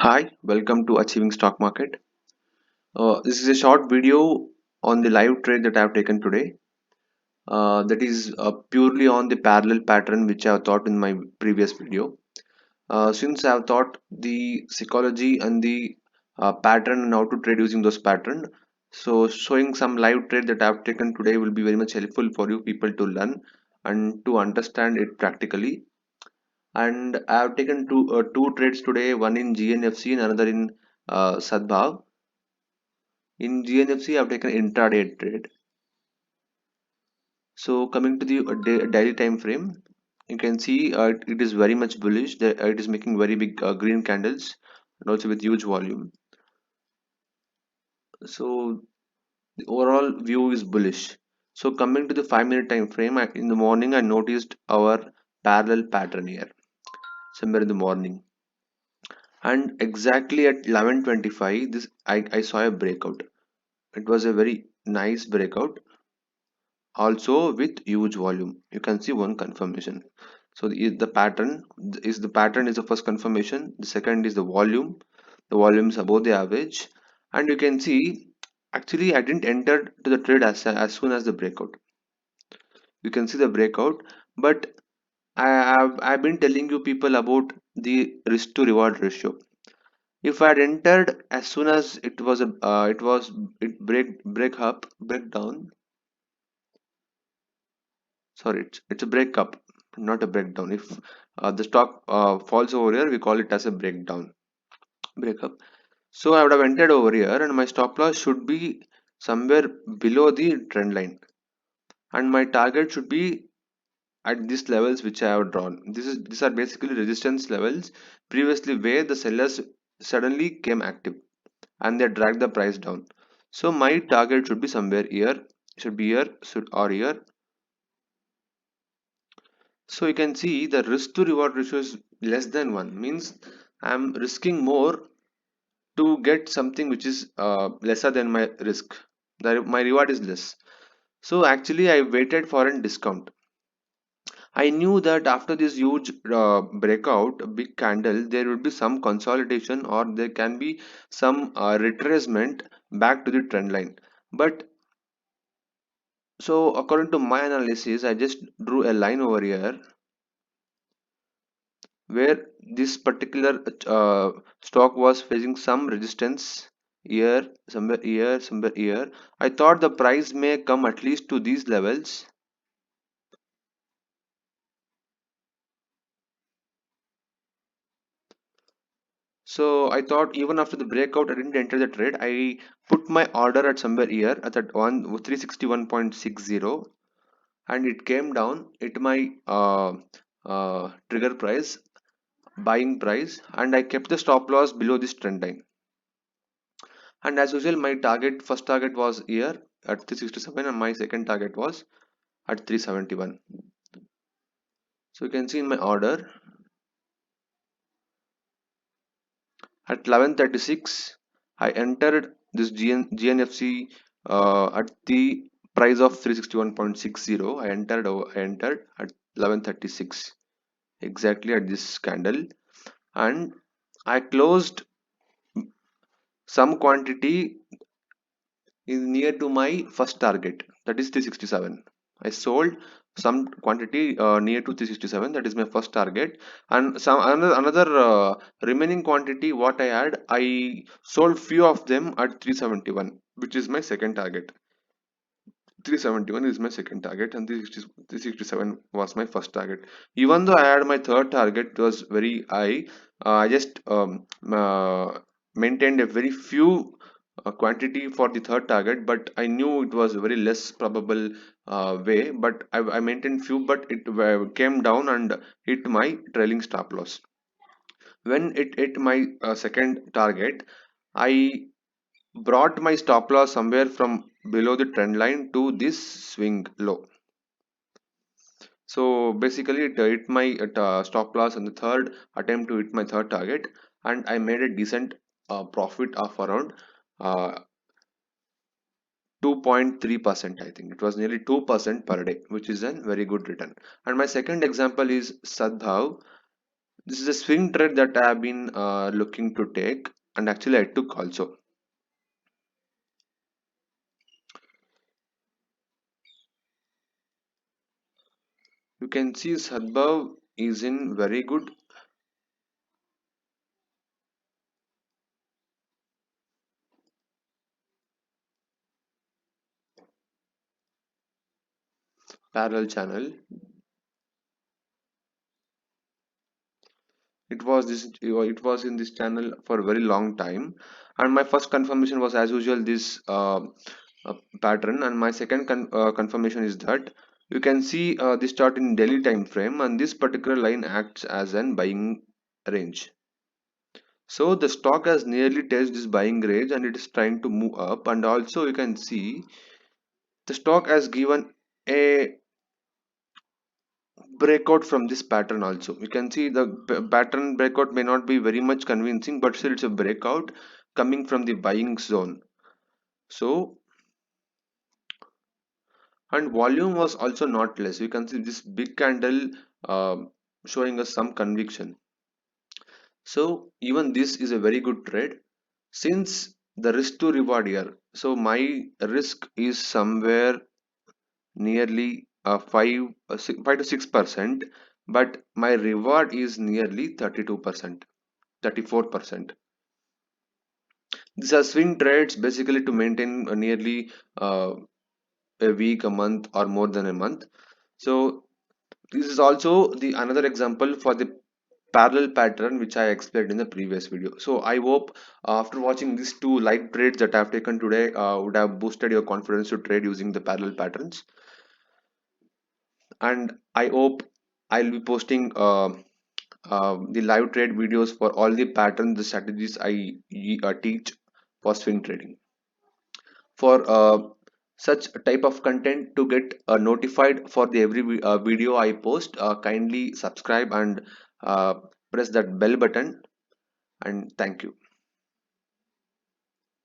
Hi, welcome to Achieving Stock Market. This is a short video on the live trade that I have taken today. That is purely on the parallel pattern which I have taught in my previous video. Since I have taught the psychology and the pattern and how to trade using those pattern, so showing some live trade that I have taken today will be very much helpful for you people to learn and to understand it practically. And I have taken two trades today, one in GNFC and another in Sadbhav. In GNFC, I've taken intraday trade. So coming to the daily time frame, you can see it is very much bullish. It is making very big green candles and also with huge volume. So the overall view is bullish. So coming to the 5 minute time frame, in the morning I noticed our parallel pattern here somewhere in the morning, and exactly at 11:25 this I saw a breakout. It was a very nice breakout, also with huge volume. You can see one confirmation. So the pattern is the first confirmation. The second is the volume is above the average, and you can see actually I didn't enter to the trade as soon as the breakout. You can see the breakout, but I've been telling you people about the risk to reward ratio. If I had entered as soon as it break down. Sorry, it's a breakup, not a breakdown. If the stock falls over here, we call it as a breakup. So I would have entered over here, and my stop loss should be somewhere below the trend line, and my target should be at these levels which I have drawn. These are basically resistance levels previously where the sellers suddenly came active and they dragged the price down. So my target should be somewhere here, should be here, should or here. So you can see the risk to reward ratio is less than 1, means I'm risking more to get something which is lesser than my risk. My reward is less. So actually I waited for a discount. I knew that after this huge breakout, a big candle, there will be some consolidation or there can be some retracement back to the trend line. But so according to my analysis, I just drew a line over here where this particular stock was facing some resistance here, somewhere here, somewhere here. I thought the price may come at least to these levels. So I thought even after the breakout, I didn't enter the trade. I put my order at somewhere here at that 361.60, and it came down. It my trigger price, buying price, and I kept the stop loss below this trend line. And as usual, my first target was here at 367, and my second target was at 371. So you can see in my order at 11:36 I entered this GNFC at the price of 361.60. I entered at 11:36 exactly at this candle, and I closed some quantity is near to my first target, that is 367. I sold some quantity near to 367, that is my first target, and some another remaining quantity what I had, I sold few of them at 371, which is my second target. 371 is my second target, and 367 was my first target. Even though I had my third target, it was very high. I just maintained a very few quantity for the third target, but I knew it was a very less probable way. But I maintained few, but it came down and hit my trailing stop loss. When it hit my second target, I brought my stop loss somewhere from below the trend line to this swing low. So basically it hit my stop loss on the third attempt to hit my third target, and I made a decent profit of around 2.3%. I think it was nearly 2% per day, which is a very good return. And my second example is Sadbhav. This is a swing trade that I have been looking to take, and actually I took also. You can see Sadbhav is in very good parallel channel. It was in this channel for a very long time, and my first confirmation was as usual this pattern, and my second confirmation is that you can see this chart in daily time frame, and this particular line acts as an buying range. So the stock has nearly touched this buying range and it is trying to move up, and also you can see the stock has given a breakout from this pattern also. You can see the pattern breakout may not be very much convincing, but still it's a breakout coming from the buying zone. So, and volume was also not less. You can see this big candle uh, showing us some conviction. So even this is a very good trade since the risk to reward here. So my risk is somewhere nearly 5 to 6%, but my reward is nearly 32%, 34%. These are swing trades basically to maintain nearly a week, a month, or more than a month. So this is also the another example for the parallel pattern which I explained in the previous video. So I hope after watching these two live trades that I have taken today would have boosted your confidence to trade using the parallel patterns. And I hope I'll be posting the live trade videos for all the patterns, the strategies I teach for swing trading. For such type of content to get notified for the every video I post, kindly subscribe and uh, press that bell button. And thank you.